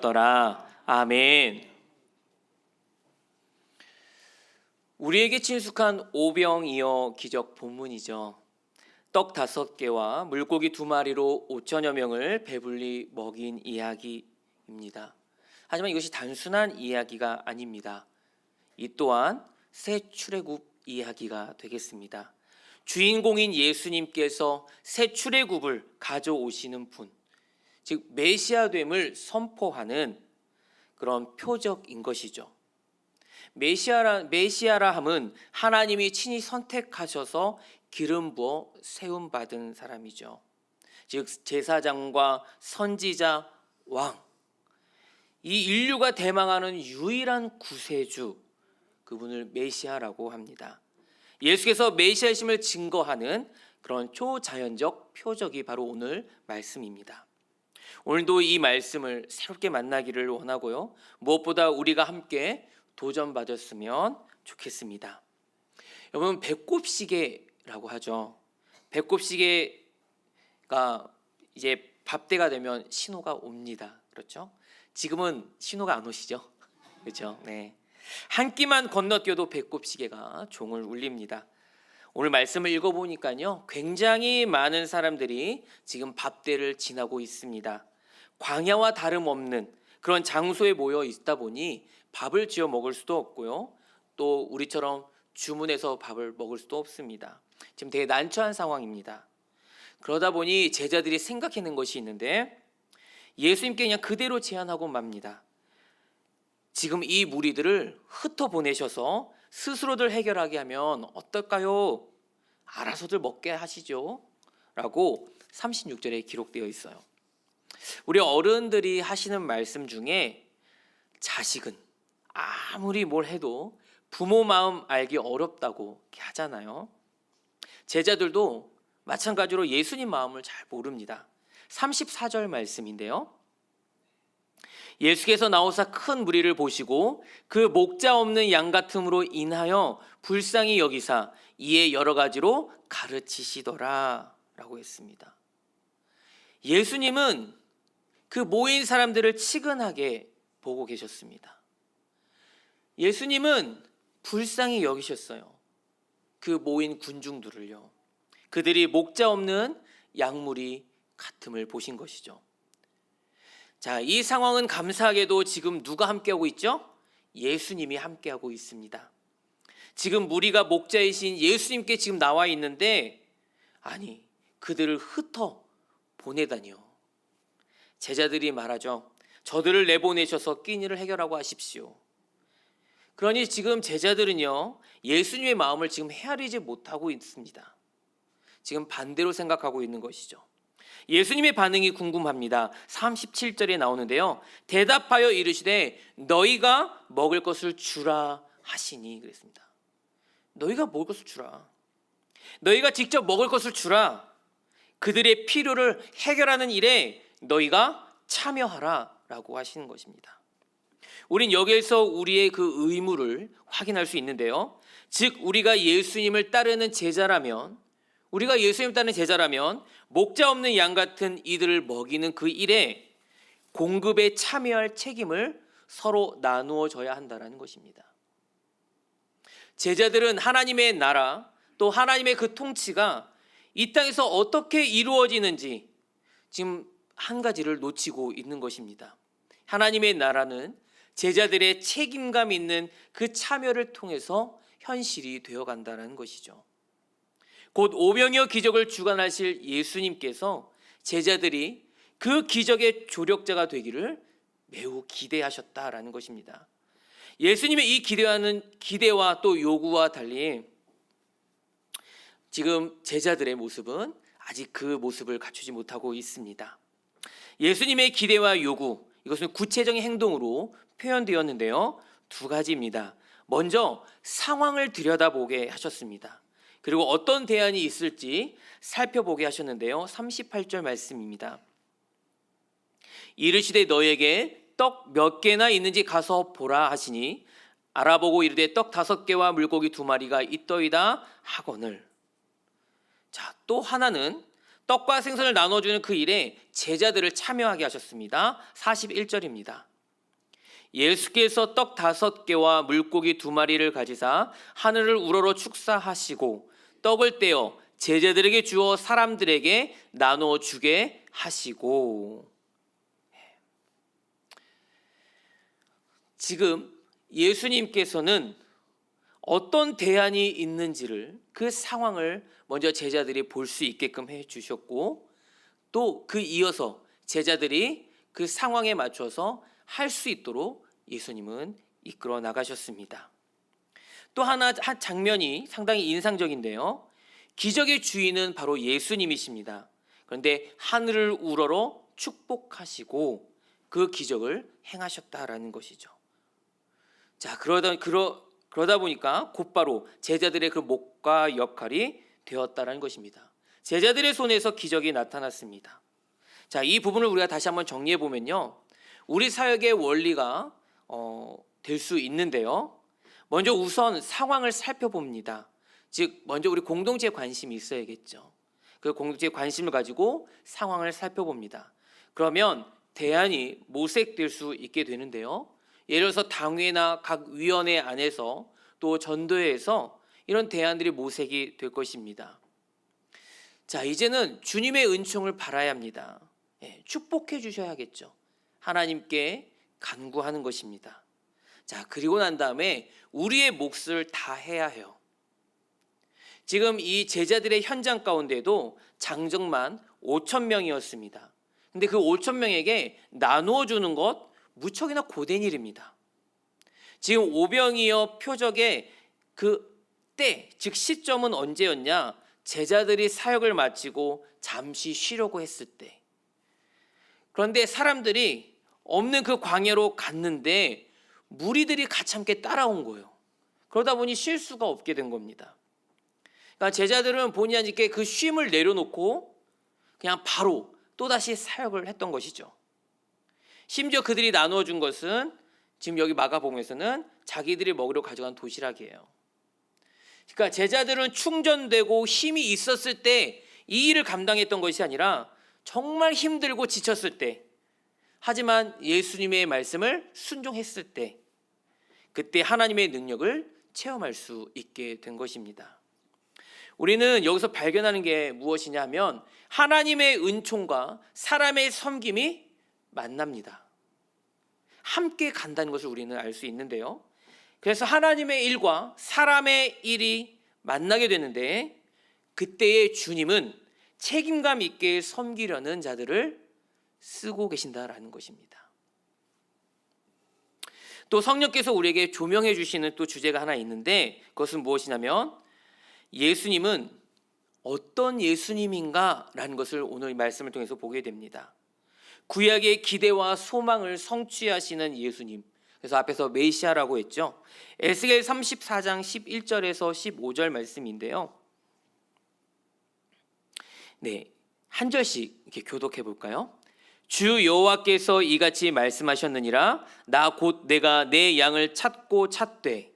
되었더라. 아멘. 우리에게 친숙한 오병이어 기적 본문이죠. 떡 5개와 물고기 2마리로 5천여 명을 배불리 먹인 이야기입니다. 하지만 이것이 단순한 이야기가 아닙니다. 이 또한 새 출애굽 이야기가 되겠습니다. 주인공인 예수님께서 새 출애굽을 가져오시는 분, 즉 메시아됨을 선포하는 그런 표적인 것이죠. 메시아라 함은 하나님이 친히 선택하셔서 기름 부어 세움 받은 사람이죠. 즉 제사장과 선지자, 왕, 이 인류가 대망하는 유일한 구세주, 그분을 메시아라고 합니다. 예수께서 메시아심을 증거하는 그런 초자연적 표적이 바로 오늘 말씀입니다. 오늘도 이 말씀을 새롭게 만나기를 원하고요, 무엇보다 우리가 함께 도전받았으면 좋겠습니다. 여러분, 배꼽시계라고 하죠. 배꼽시계가 이제 밥때가 되면 신호가 옵니다. 그렇죠? 지금은 신호가 안 오시죠? 그렇죠? 네. 한 끼만 건너뛰어도 배꼽시계가 종을 울립니다. 오늘 말씀을 읽어보니까요, 굉장히 많은 사람들이 지금 밥때를 지나고 있습니다. 광야와 다름없는 그런 장소에 모여 있다 보니 밥을 지어 먹을 수도 없고요, 또 우리처럼 주문해서 밥을 먹을 수도 없습니다. 지금 되게 난처한 상황입니다. 그러다 보니 제자들이 생각해낸 것이 있는데, 예수님께 그냥 그대로 제안하고 맙니다. 지금 이 무리들을 흩어보내셔서 스스로들 해결하게 하면 어떨까요? 알아서들 먹게 하시죠 라고 36절에 기록되어 있어요. 우리 어른들이 하시는 말씀 중에 자식은 아무리 뭘 해도 부모 마음 알기 어렵다고 이렇게 하잖아요. 제자들도 마찬가지로 예수님 마음을 잘 모릅니다. 34절 말씀인데요, 예수께서 나오사 큰 무리를 보시고 그 목자 없는 양 같음으로 인하여 불쌍히 여기사 이에 여러 가지로 가르치시더라 라고 했습니다. 예수님은 그 모인 사람들을 치근하게 보고 계셨습니다. 예수님은 불쌍히 여기셨어요. 그 모인 군중들을요. 그들이 목자 없는 양무리 같음을 보신 것이죠. 자, 이 상황은 감사하게도 지금 누가 함께하고 있죠? 예수님이 함께하고 있습니다. 지금 무리가 목자이신 예수님께 지금 나와 있는데, 아니, 그들을 흩어 보내다니요. 제자들이 말하죠. 저들을 내보내셔서 끼니를 해결하고 하십시오. 그러니 지금 제자들은요, 예수님의 마음을 지금 헤아리지 못하고 있습니다. 지금 반대로 생각하고 있는 것이죠. 예수님의 반응이 궁금합니다. 37절에 나오는데요, 대답하여 이르시되 너희가 먹을 것을 주라 하시니 그랬습니다. 너희가 먹을 것을 주라. 너희가 직접 먹을 것을 주라. 그들의 필요를 해결하는 일에 너희가 참여하라 라고 하시는 것입니다. 우린 여기에서 우리의 그 의무를 확인할 수 있는데요, 즉 우리가 예수님을 따르는 제자라면, 우리가 예수님 따르는 제자라면 목자 없는 양 같은 이들을 먹이는 그 일에 공급에 참여할 책임을 서로 나누어 줘야 한다는 것입니다. 제자들은 하나님의 나라, 또 하나님의 그 통치가 이 땅에서 어떻게 이루어지는지 지금 한 가지를 놓치고 있는 것입니다. 하나님의 나라는 제자들의 책임감 있는 그 참여를 통해서 현실이 되어간다는 것이죠. 곧 오병이어 기적을 주관하실 예수님께서 제자들이 그 기적의 조력자가 되기를 매우 기대하셨다라는 것입니다. 예수님의 이 기대와 또 요구와 달리 지금 제자들의 모습은 아직 그 모습을 갖추지 못하고 있습니다. 예수님의 기대와 요구, 이것은 구체적인 행동으로 표현되었는데요, 2가지입니다. 먼저 상황을 들여다보게 하셨습니다. 그리고 어떤 대안이 있을지 살펴보게 하셨는데요, 38절 말씀입니다. 이르시되 너에게 떡 몇 개나 있는지 가서 보라 하시니 알아보고 이르되 떡 5개와 물고기 2마리가 있더이다 하거늘. 자, 또 하나는 떡과 생선을 나눠주는 그 일에 제자들을 참여하게 하셨습니다. 41절입니다. 예수께서 떡 5개와 물고기 2마리를 가지사 하늘을 우러러 축사하시고 떡을 떼어 제자들에게 주어 사람들에게 나누어 주게 하시고. 지금 예수님께서는 어떤 대안이 있는지를, 그 상황을 먼저 제자들이 볼 수 있게끔 해 주셨고, 또 그 이어서 제자들이 그 상황에 맞춰서 할 수 있도록 예수님은 이끌어 나가셨습니다. 또 한 장면이 상당히 인상적인데요. 기적의 주인은 바로 예수님이십니다. 그런데 하늘을 우러러 축복하시고 그 기적을 행하셨다라는 것이죠. 자, 그러다 보니까 곧바로 제자들의 그 목과 역할이 되었다라는 것입니다. 제자들의 손에서 기적이 나타났습니다. 자, 이 부분을 우리가 다시 한번 정리해 보면요, 우리 사역의 원리가 될 수 있는데요. 먼저 우선 상황을 살펴봅니다. 즉 먼저 우리 공동체에 관심이 있어야겠죠. 그 공동체에 관심을 가지고 상황을 살펴봅니다. 그러면 대안이 모색될 수 있게 되는데요. 예를 들어서 당회나 각 위원회 안에서 또 전도회에서 이런 대안들이 모색이 될 것입니다. 자, 이제는 주님의 은총을 바라야 합니다. 축복해 주셔야겠죠. 하나님께 간구하는 것입니다. 자, 그리고 난 다음에 우리의 몫을 다 해야 해요. 지금 이 제자들의 현장 가운데도 장정만 5,000명이었습니다. 근데 그 5,000명에게 나누어 주는 것 무척이나 고된 일입니다. 지금 오병이어 표적의 그 때, 즉 시점은 언제였냐? 제자들이 사역을 마치고 잠시 쉬려고 했을 때. 그런데 사람들이 없는 그 광야로 갔는데 무리들이 가참게 따라온 거예요. 그러다 보니 쉴 수가 없게 된 겁니다. 그러니까 제자들은 본의 아니게 그 쉼을 내려놓고 그냥 바로 또다시 사역을 했던 것이죠. 심지어 그들이 나누어 준 것은 지금 여기 마가복음에서는 자기들이 먹으러 가져간 도시락이에요. 그러니까 제자들은 충전되고 힘이 있었을 때 이 일을 감당했던 것이 아니라 정말 힘들고 지쳤을 때, 하지만 예수님의 말씀을 순종했을 때, 그때 하나님의 능력을 체험할 수 있게 된 것입니다. 우리는 여기서 발견하는 게 무엇이냐 하면 하나님의 은총과 사람의 섬김이 만납니다. 함께 간다는 것을 우리는 알 수 있는데요. 그래서 하나님의 일과 사람의 일이 만나게 되는데, 그때의 주님은 책임감 있게 섬기려는 자들을 쓰고 계신다라는 것입니다. 또 성령께서 우리에게 조명해 주시는 또 주제가 하나 있는데, 그것은 무엇이냐면 예수님은 어떤 예수님인가라는 것을 오늘 말씀을 통해서 보게 됩니다. 구약의 기대와 소망을 성취하시는 예수님. 그래서 앞에서 메시아라고 했죠. 에스겔 34장 11절에서 15절 말씀인데요. 네, 한 절씩 이렇게 교독해 볼까요? 주 여호와께서 이같이 말씀하셨느니라. 나 곧 내가 내 양을 찾고 찾되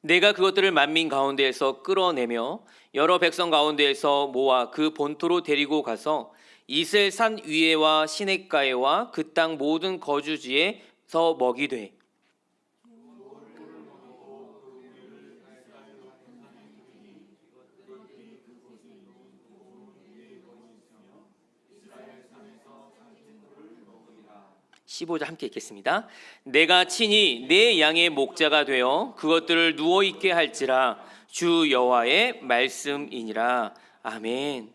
내가 그것들을 만민 가운데에서 끌어내며 여러 백성 가운데에서 모아 그 본토로 데리고 가서 이스라엘 산 위에와 시냇가에와 그 땅 모든 거주지에서 먹이되 (15절) 함께 읽겠습니다. 내가 친히 내 양의 목자가 되어 그것들을 누워 있게 할지라 주 여호와의 말씀이니라. 아멘.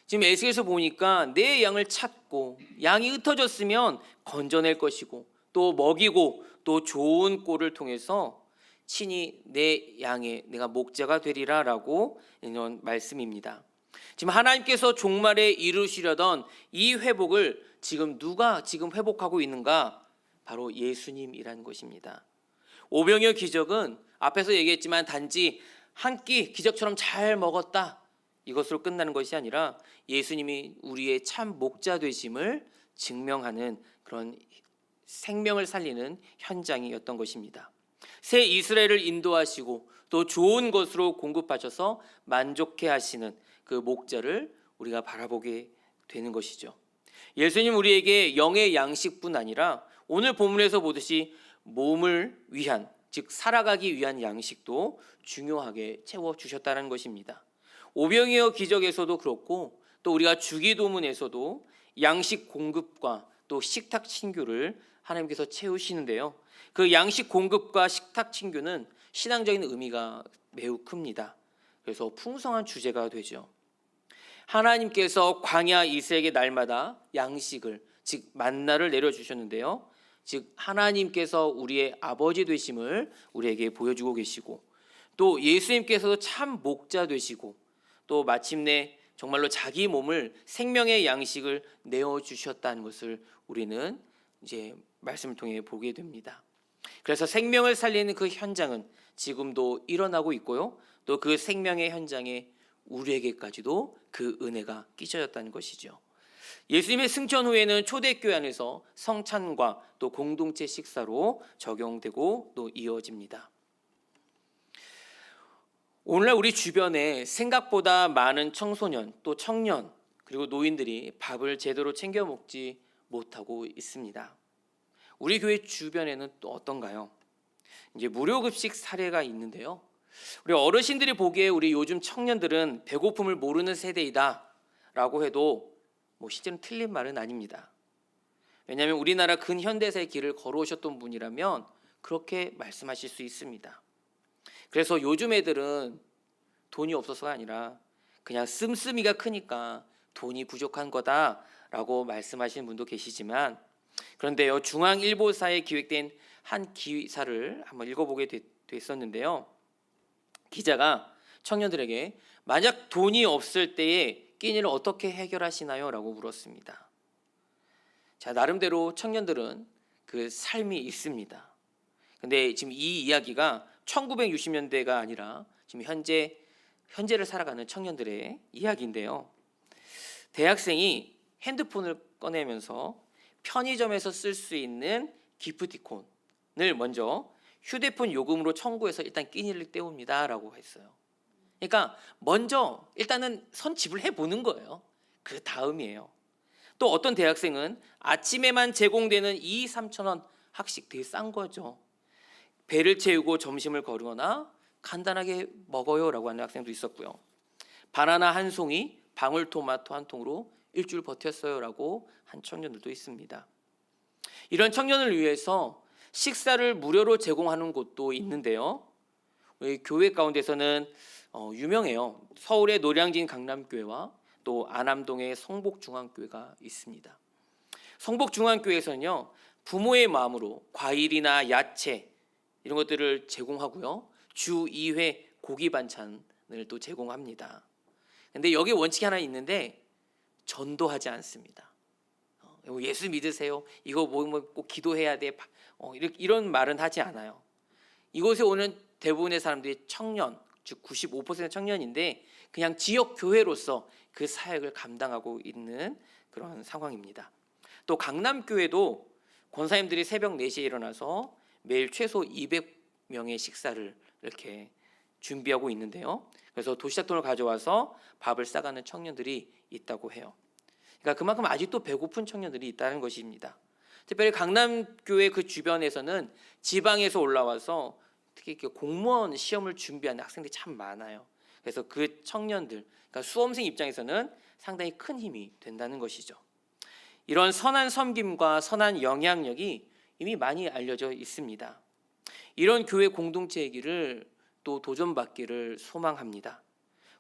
지금 에스겔에서 보니까 내 양을 찾고 양이 흩어졌으면 건져낼 것이고 또 먹이고 또 좋은 꼴을 통해서 친히 내 양의 내가 목자가 되리라라고 이런 말씀입니다. 지금 하나님께서 종말에 이루시려던 이 회복을 누가 회복하고 있는가? 바로 예수님이라는 것입니다. 오병이어 기적은 앞에서 얘기했지만 단지 한 끼 기적처럼 잘 먹었다, 이것으로 끝나는 것이 아니라 예수님이 우리의 참 목자 되심을 증명하는 그런 생명을 살리는 현장이었던 것입니다. 새 이스라엘을 인도하시고 또 좋은 것으로 공급하셔서 만족해 하시는 그 목자를 우리가 바라보게 되는 것이죠. 예수님 우리에게 영의 양식뿐 아니라 오늘 본문에서 보듯이 몸을 위한, 즉 살아가기 위한 양식도 중요하게 채워주셨다는 것입니다. 오병이어 기적에서도 그렇고 또 우리가 주기도문에서도 양식 공급과 또 식탁 친교를 하나님께서 채우시는데요. 그 양식 공급과 식탁 친교는 신앙적인 의미가 매우 큽니다. 그래서 풍성한 주제가 되죠. 하나님께서 광야 이스라엘에게 날마다 양식을, 즉 만나를 내려주셨는데요. 즉 하나님께서 우리의 아버지 되심을 우리에게 보여주고 계시고 또 예수님께서도 참 목자 되시고 또 마침내 정말로 자기 몸을 생명의 양식을 내어주셨다는 것을 우리는 이제 말씀을 통해 보게 됩니다. 그래서 생명을 살리는 그 현장은 지금도 일어나고 있고요. 또 그 생명의 현장에 우리에게까지도 그 은혜가 끼쳐졌다는 것이죠. 예수님의 승천 후에는 초대교회 안에서 성찬과 또 공동체 식사로 적용되고 또 이어집니다. 오늘날 우리 주변에 생각보다 많은 청소년 또 청년 그리고 노인들이 밥을 제대로 챙겨 먹지 못하고 있습니다. 우리 교회 주변에는 또 어떤가요? 이제 무료급식 사례가 있는데요. 우리 어르신들이 보기에 우리 요즘 청년들은 배고픔을 모르는 세대이다라고 해도 실제는 틀린 말은 아닙니다. 왜냐하면 우리나라 근현대사의 길을 걸어오셨던 분이라면 그렇게 말씀하실 수 있습니다. 그래서 요즘 애들은 돈이 없어서가 아니라 그냥 씀씀이가 크니까 돈이 부족한 거다라고 말씀하시는 분도 계시지만, 그런데요, 중앙일보사에 기획된 한 기사를 한번 읽어보게 됐었는데요. 기자가 청년들에게 만약 돈이 없을 때에 끼니를 어떻게 해결하시나요? 라고 물었습니다. 자, 나름대로 청년들은 그 삶이 있습니다. 근데 지금 이 이야기가 1960년대가 아니라 지금 현재를 살아가는 청년들의 이야기인데요. 대학생이 핸드폰을 꺼내면서 편의점에서 쓸 수 있는 기프티콘을 먼저 휴대폰 요금으로 청구해서 일단 끼니를 때웁니다라고 했어요. 그러니까 먼저 일단은 선지불해 보는 거예요. 그 다음이에요. 또 어떤 대학생은 아침에만 제공되는 2-3천 원 학식, 되게 싼 거죠. 배를 채우고 점심을 거르거나 간단하게 먹어요라고 하는 학생도 있었고요. 바나나 한 송이, 방울토마토 한 통으로 일주일 버텼어요라고 한 청년들도 있습니다. 이런 청년을 위해서 식사를 무료로 제공하는 곳도 있는데요. 우리 교회 가운데서는 유명해요. 서울의 노량진 강남교회와 또 안암동의 성복중앙교회가 있습니다. 성복중앙교회에서는요, 부모의 마음으로 과일이나 야채 이런 것들을 제공하고요, 주 2회 고기 반찬을 또 제공합니다. 근데 여기 원칙이 하나 있는데 전도하지 않습니다. 예수 믿으세요? 이거 꼭 기도해야 돼? 이런 말은 하지 않아요. 이곳에 오는 대부분의 사람들이 청년, 즉 95%의 청년인데 그냥 지역 교회로서 그 사역을 감당하고 있는 그런 상황입니다. 또 강남교회도 권사님들이 새벽 4시에 일어나서 매일 최소 200명의 식사를 이렇게 준비하고 있는데요. 그래서 도시락돈을 가져와서 밥을 싸가는 청년들이 있다고 해요. 그러니까 그만큼 아직도 배고픈 청년들이 있다는 것입니다. 특별히 강남교회 그 주변에서는 지방에서 올라와서 특히 공무원 시험을 준비하는 학생들이 참 많아요. 그래서 그 청년들, 그러니까 수험생 입장에서는 상당히 큰 힘이 된다는 것이죠. 이런 선한 섬김과 선한 영향력이 이미 많이 알려져 있습니다. 이런 교회 공동체의 길을 또 도전받기를 소망합니다.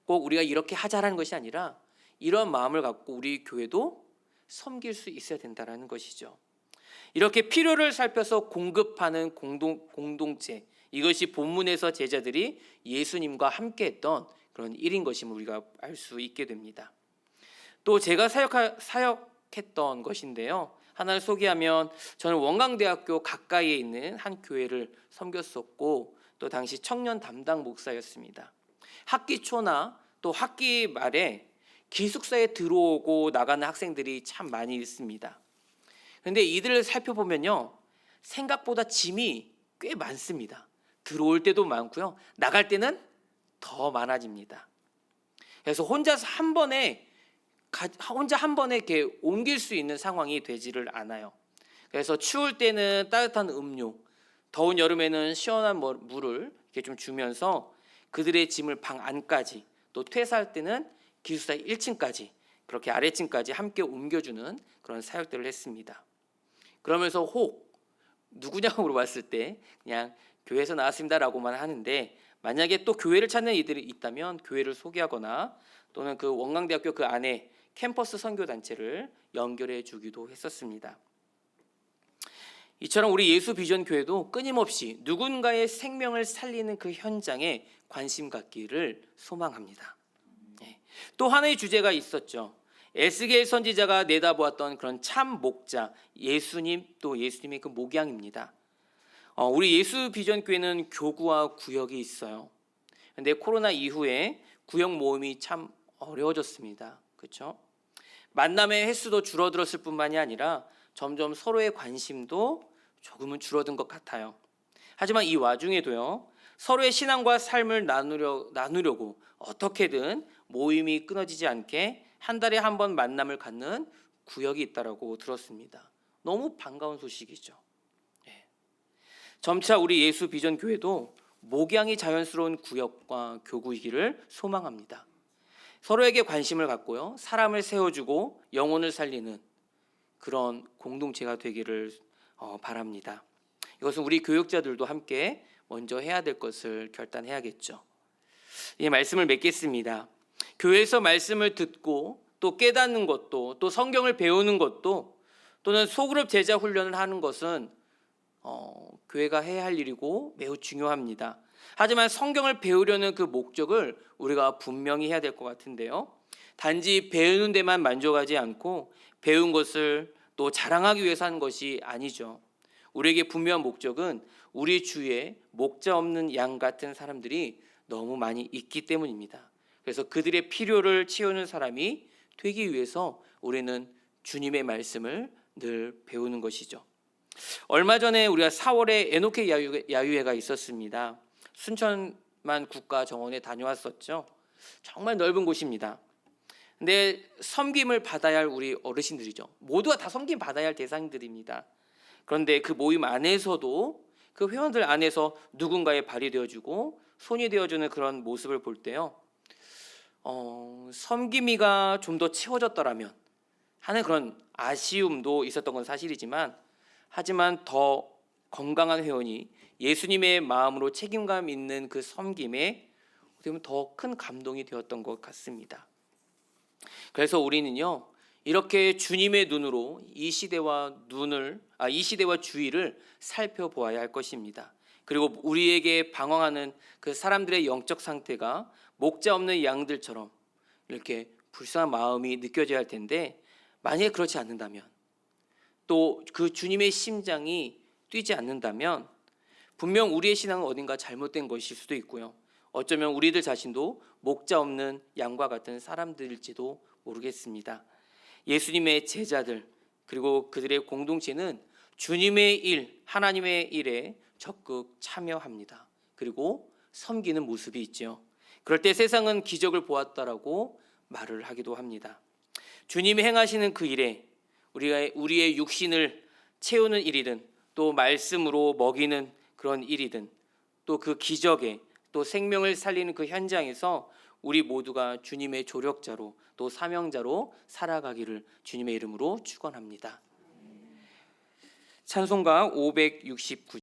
꼭 우리가 이렇게 하자라는 것이 아니라 이런 마음을 갖고 우리 교회도 섬길 수 있어야 된다는 것이죠. 이렇게 필요를 살펴서 공급하는 공동체, 이것이 본문에서 제자들이 예수님과 함께했던 그런 일인 것임을 우리가 알 수 있게 됩니다. 또 제가 사역했던 것인데요, 하나를 소개하면 저는 원광대학교 가까이에 있는 한 교회를 섬겼었고 또 당시 청년 담당 목사였습니다. 학기 초나 또 학기 말에 기숙사에 들어오고 나가는 학생들이 참 많이 있습니다. 그런데 이들을 살펴보면요, 생각보다 짐이 꽤 많습니다. 들어올 때도 많고요. 나갈 때는 더 많아집니다. 그래서 혼자 한 번에 이렇게 옮길 수 있는 상황이 되지를 않아요. 그래서 추울 때는 따뜻한 음료, 더운 여름에는 시원한 물을 이렇게 좀 주면서 그들의 짐을 방 안까지, 또 퇴사할 때는 기숙사 1층까지, 그렇게 아래층까지 함께 옮겨주는 그런 사역들을 했습니다. 그러면서 혹 누구냐고 물어봤을 때 그냥 교회에서 나왔습니다라고만 하는데, 만약에 또 교회를 찾는 이들이 있다면 교회를 소개하거나 또는 그 원광대학교 그 안에 캠퍼스 선교단체를 연결해 주기도 했었습니다. 이처럼 우리 예수 비전 교회도 끊임없이 누군가의 생명을 살리는 그 현장에 관심 갖기를 소망합니다. 또 하나의 주제가 있었죠. 에스겔 선지자가 내다보았던 그런 참 목자 예수님, 또 예수님의 그 목양입니다. 우리 예수 비전 교회는 교구와 구역이 있어요. 근데 코로나 이후에 구역 모임이 참 어려워졌습니다. 그렇죠? 만남의 횟수도 줄어들었을 뿐만이 아니라 점점 서로의 관심도 조금은 줄어든 것 같아요. 하지만 이 와중에도요, 서로의 신앙과 삶을 나누려고 어떻게든 모임이 끊어지지 않게 한 달에 한 번 만남을 갖는 구역이 있다라고 들었습니다. 너무 반가운 소식이죠. 점차 우리 예수 비전 교회도 목양이 자연스러운 구역과 교구이기를 소망합니다. 서로에게 관심을 갖고요, 사람을 세워주고 영혼을 살리는 그런 공동체가 되기를 바랍니다. 이것은 우리 교육자들도 함께 먼저 해야 될 것을 결단해야겠죠. 이 말씀을 맺겠습니다. 교회에서 말씀을 듣고 또 깨닫는 것도, 또 성경을 배우는 것도, 또는 소그룹 제자 훈련을 하는 것은 교회가 해야 할 일이고 매우 중요합니다. 하지만 성경을 배우려는 그 목적을 우리가 분명히 해야 될 것 같은데요, 단지 배우는 데만 만족하지 않고 배운 것을 또 자랑하기 위해서 하는 것이 아니죠. 우리에게 분명한 목적은 우리 주위에 목자 없는 양 같은 사람들이 너무 많이 있기 때문입니다. 그래서 그들의 필요를 채우는 사람이 되기 위해서 우리는 주님의 말씀을 늘 배우는 것이죠. 얼마 전에 우리가 4월에 에노케 야유회가 있었습니다. 순천만 국가정원에 다녀왔었죠. 정말 넓은 곳입니다. 근데 섬김을 받아야 할 우리 어르신들이죠. 모두가 다 섬김 받아야 할 대상들입니다. 그런데 그 모임 안에서도 그 회원들 안에서 누군가의 발이 되어주고 손이 되어주는 그런 모습을 볼 때요, 섬김이가 좀 더 채워졌더라면 하는 그런 아쉬움도 있었던 건 사실이지만, 하지만 더 건강한 회원이 예수님의 마음으로 책임감 있는 그 섬김에 더 큰 감동이 되었던 것 같습니다. 그래서 우리는요, 이렇게 주님의 눈으로 이 시대와 주위를 살펴보아야 할 것입니다. 그리고 우리에게 방황하는 그 사람들의 영적 상태가 목자 없는 양들처럼 이렇게 불쌍한 마음이 느껴져야 할 텐데, 만약에 그렇지 않는다면, 또 그 주님의 심장이 뛰지 않는다면 분명 우리의 신앙은 어딘가 잘못된 것일 수도 있고요, 어쩌면 우리들 자신도 목자 없는 양과 같은 사람들일지도 모르겠습니다. 예수님의 제자들, 그리고 그들의 공동체는 주님의 일, 하나님의 일에 적극 참여합니다. 그리고 섬기는 모습이 있죠. 그럴 때 세상은 기적을 보았다라고 말을 하기도 합니다. 주님이 행하시는 그 일에 우리의 육신을 채우는 일이든, 또 말씀으로 먹이는 그런 일이든, 또 그 기적에 또 생명을 살리는 그 현장에서 우리 모두가 주님의 조력자로 또 사명자로 살아가기를 주님의 이름으로 축원합니다. 찬송가 569